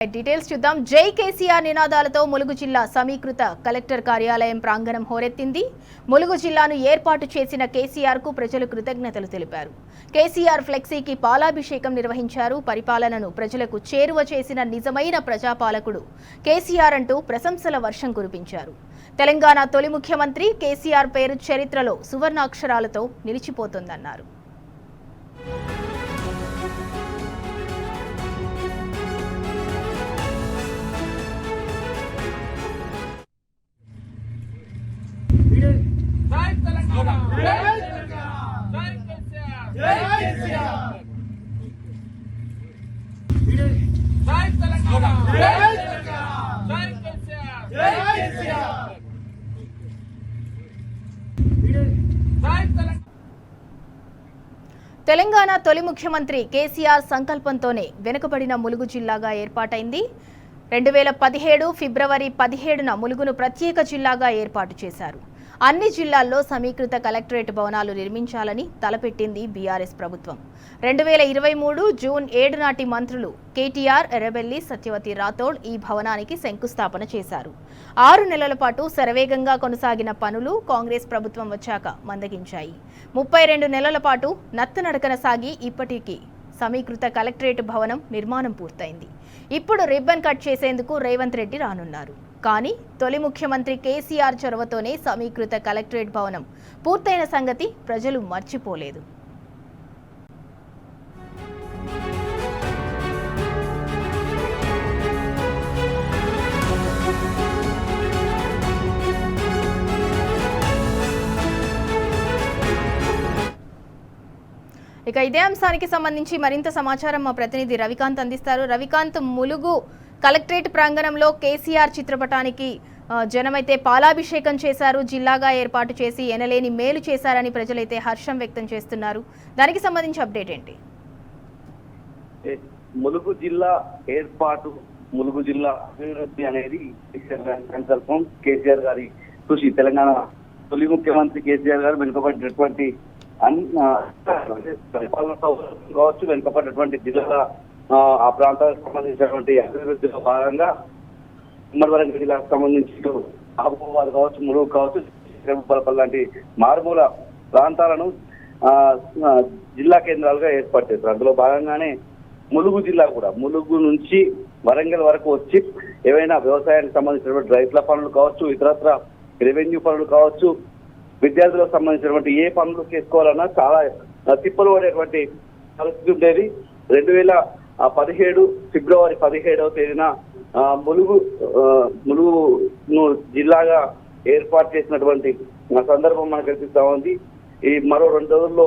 Details చూద్దాం. జై కేసీఆర్ నినాదాలతో ములుగు జిల్లా సమీకృత కలెక్టర్ కార్యాలయం ప్రాంగణం హోరెత్తింది. ములుగు జిల్లాను ఏర్పాటు చేసిన కేసీఆర్ కు ప్రజలు కృతజ్ఞతలు తెలిపారు. కేసీఆర్ ఫ్లెక్సీకి పాలాభిషేకం నిర్వహించారు. పరిపాలనను ప్రజలకు చేరువ చేసిన నిజమైన ప్రజాపాలకుడు కేసీఆర్ అంటూ ప్రశంసల వర్షం కురిపించారు. తెలంగాణ తొలి ముఖ్యమంత్రి కేసీఆర్ పేరు చరిత్రలో సువర్ణాక్షరాలతో నిలిచిపోతుందన్నారు. తెలంగాణ తొలి ముఖ్యమంత్రి కేసీఆర్ సంకల్పంతోనే వెనుకబడిన ములుగు జిల్లాగా ఏర్పాటైంది. 2017 ఫిబ్రవరి 17న ములుగును ప్రత్యేక జిల్లాగా ఏర్పాటు చేశారు. అన్ని జిల్లాల్లో సమీకృత కలెక్టరేట్ భవనాలు నిర్మించాలని తలపెట్టింది బీఆర్ఎస్ ప్రభుత్వం. 2023 జూన్ 7 నాటి మంత్రులు కేటీఆర్, ఎర్రబెల్లి, సత్యవతి రాథోడ్ ఈ భవనానికి శంకుస్థాపన చేశారు. 6 నెలల పాటు శరవేగంగా కొనసాగిన పనులు కాంగ్రెస్ ప్రభుత్వం వచ్చాక మందగించాయి. 32 నెలల పాటు నత్తనడకన సాగి ఇప్పటికీ సమీకృత కలెక్టరేట్ భవనం నిర్మాణం పూర్తయింది. ఇప్పుడు రిబ్బన్ కట్ చేసేందుకు రేవంత్ రెడ్డి రానున్నారు. కానీ తొలి ముఖ్యమంత్రి కేసీఆర్ చొరవతోనే సమీకృత కలెక్టరేట్ భవనం పూర్తయిన సంగతి ప్రజలు మర్చిపోలేదు. ఇక ఇదే అంశానికి సంబంధించి మరింత సమాచారం మా ప్రతినిధి రవికాంత్ అందిస్తారు. రవికాంత్, ములుగు కలెక్టరేట్ ప్రాంగణంలో కేసీఆర్ చిత్రపటానికి జనమైతే పాలాభిషేకం చేశారు. జిల్లాగా ఏర్పాటు చేసి ఎనలేని మేలు చేశారని ప్రజలైతే హర్షం వ్యక్తం చేస్తున్నారు. దానికి సంబంధించి అప్డేట్ ఏంటి? ములుగు జిల్లా ఏర్పాటు, ములుగు జిల్లా అభివృద్ధి అనేది సంకల్పం, కేసీఆర్ గారి కృషి. తెలంగాణ తొలి ముఖ్యమంత్రి కేసీఆర్ గారు వెనుకబడినటువంటి పరిపాలన కావచ్చు, వెనుకబడినటువంటి జిల్లా ఆ ప్రాంతాలకు సంబంధించినటువంటి అభివృద్ధిలో భాగంగా ఉమ్మడి వరంగల్ జిల్లాకు సంబంధించి ఆబుబాద్ కావచ్చు, ములుగు కావచ్చు, లాంటి మారుమూల ప్రాంతాలను జిల్లా కేంద్రాలుగా ఏర్పాటు చేస్తారు. అందులో భాగంగానే ములుగు జిల్లా కూడా ములుగు నుంచి వరంగల్ వరకు వచ్చి ఏవైనా వ్యవసాయానికి సంబంధించినటువంటి రైతుల పనులు కావచ్చు, ఇతరత్ర రెవెన్యూ పనులు కావచ్చు, విద్యార్థులకు సంబంధించినటువంటి ఏ పనులు చేసుకోవాలన్నా చాలా తిప్పలు పడేటువంటి పరిస్థితి ఉండేది. 2017 ఫిబ్రవరి 17వ తేదీన ములుగును జిల్లాగా ఏర్పాటు చేసినటువంటి సందర్భం మనకు కనిపిస్తా ఉంది. ఈ మరో 2 రోజుల్లో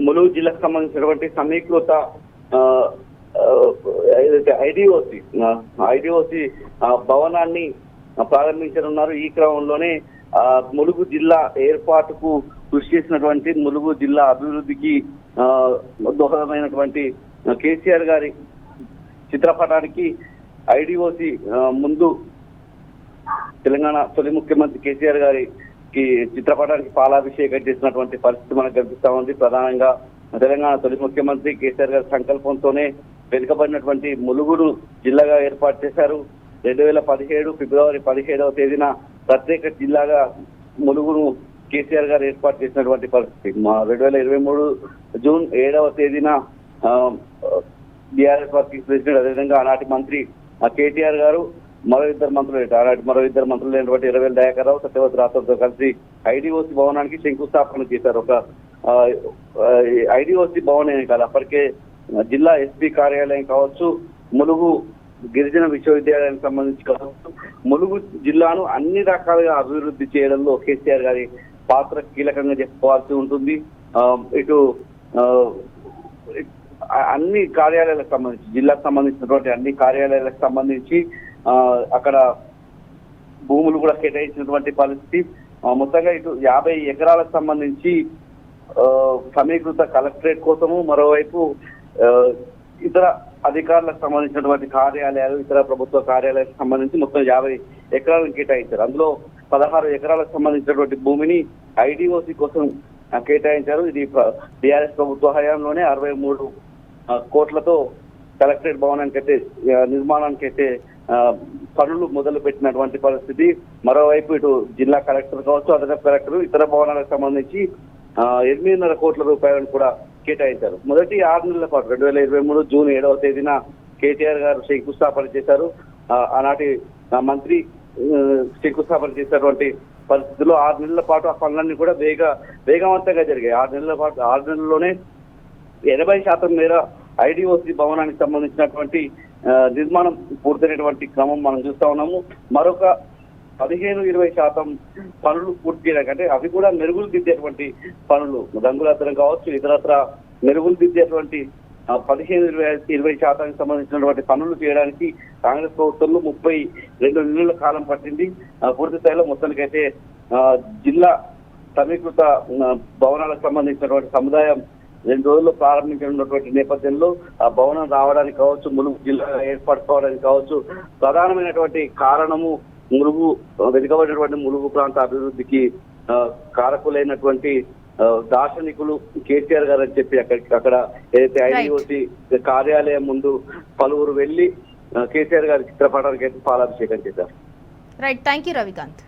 ములుగు జిల్లాకు సంబంధించినటువంటి సమీకృత ఐడిఓసి భవనాన్ని ప్రారంభించనున్నారు. ఈ క్రమంలోనే ములుగు జిల్లా ఏర్పాటుకు కృషి చేసినటువంటి, ములుగు జిల్లా అభివృద్ధికి దోహదమైనటువంటి కేసీఆర్ గారి చిత్రపటానికి ఐడిఓసి ముందు తెలంగాణ తొలి ముఖ్యమంత్రి కేసీఆర్ గారికి చిత్రపటానికి పాలాభిషేకం చేసినటువంటి పరిస్థితి మనకు కనిపిస్తా ఉంది. ప్రధానంగా తెలంగాణ తొలి ముఖ్యమంత్రి కేసీఆర్ గారి సంకల్పంతోనే వెనుకబడినటువంటి ములుగును జిల్లాగా ఏర్పాటు చేశారు. 2017 ఫిబ్రవరి 17వ తేదీన ప్రత్యేక జిల్లాగా ములుగును కేసీఆర్ గారు ఏర్పాటు చేసినటువంటి పరిస్థితి. 2023 జూన్ 7వ తేదీన బీఆర్ఎస్ వర్కింగ్ ప్రెసిడెంట్, అదేవిధంగా ఆనాటి మంత్రి కేటీఆర్ గారు మరో ఇద్దరు మంత్రులు అయినటువంటి ఎర్రబెల్లి దయాకర్ రావు, సత్యవతి రాథోడ్తో కలిసి ఐడిఓసి భవనానికి శంకుస్థాపన చేశారు. ఒక ఐడిఓసి భవనం కాదు, అప్పటికే జిల్లా ఎస్పీ కార్యాలయం కావచ్చు, ములుగు గిరిజన విశ్వవిద్యాలయానికి సంబంధించి కావచ్చు, ములుగు జిల్లాను అన్ని రకాలుగా అభివృద్ధి చేయడంలో కేసీఆర్ గారి పాత్ర కీలకంగా చెప్పుకోవాల్సి ఉంటుంది. ఇటు అన్ని కార్యాలయాలకు సంబంధించి, జిల్లాకు సంబంధించినటువంటి అన్ని కార్యాలయాలకు సంబంధించి అక్కడ భూములు కూడా కేటాయించినటువంటి పరిస్థితి. మొత్తంగా ఇటు 50 ఎకరాలకు సంబంధించి సమీకృత కలెక్టరేట్ కోసము, మరోవైపు ఇతర అధికారులకు సంబంధించినటువంటి కార్యాలయాలు, ఇతర ప్రభుత్వ కార్యాలయాలకు సంబంధించి మొత్తం 50 ఎకరాలను కేటాయించారు. అందులో 16 ఎకరాలకు సంబంధించినటువంటి భూమిని ఐడిఓసి కోసం కేటాయించారు. ఇది బీఆర్ఎస్ ప్రభుత్వ హయాంలోనే 63 కోట్లతో కలెక్టరేట్ భవనానికి అయితే నిర్మాణానికి అయితే పనులు మొదలు పెట్టినటువంటి పరిస్థితి. మరోవైపు ఇటు జిల్లా కలెక్టర్ కావచ్చు, అదనపు కలెక్టర్ ఇతర భవనాలకు సంబంధించి 8.5 కోట్ల రూపాయలను కూడా కేటాయించారు. మొదటి 6 నెలల పాటు 2023 జూన్ 7వ తేదీన కేటీఆర్ గారు శంకుస్థాపన చేశారు. ఆనాటి మంత్రి శంకుస్థాపన చేసినటువంటి పరిస్థితుల్లో 6 నెలల పాటు ఆ పనులన్నీ కూడా వేగవంతంగా జరిగాయి. 6 నెలల్లోనే 80% మేర ఐడిఓసి భవనానికి సంబంధించినటువంటి నిర్మాణం పూర్తయినటువంటి క్రమం మనం చూస్తా ఉన్నాము. మరొక 15-20% పనులు పూర్తి చేయడానికి, అంటే అవి కూడా మెరుగులు దిద్దేటువంటి పనులు, రంగులద్దరం కావచ్చు, ఇతరత్ర మెరుగులు దిద్దేటువంటి 15-20% సంబంధించినటువంటి పనులు చేయడానికి కాంగ్రెస్ ప్రభుత్వంలో 32 నెలల కాలం పట్టింది. పూర్తి స్థాయిలో మొత్తానికైతే జిల్లా సమీకృత భవనాలకు సంబంధించినటువంటి సముదాయం 2 రోజుల్లో ప్రారంభించనున్నటువంటి నేపథ్యంలో ఆ భవనం రావడానికి కావచ్చు, ములుగు జిల్లా ఏర్పాటు కావడానికి కావచ్చు, ప్రధానమైనటువంటి కారణము వెనుకబడినటువంటి ములుగు ప్రాంత అభివృద్ధికి కారకులైనటువంటి దార్శనికులు కేసీఆర్ గారు అని చెప్పి అక్కడ ఏదైతే ఐడిఓసి కార్యాలయం ముందు పలువురు వెళ్లి కేసీఆర్ గారి చిత్రపటానికి అయితే పాలాభిషేకం చేశారు. Right, thank you Ravikanth.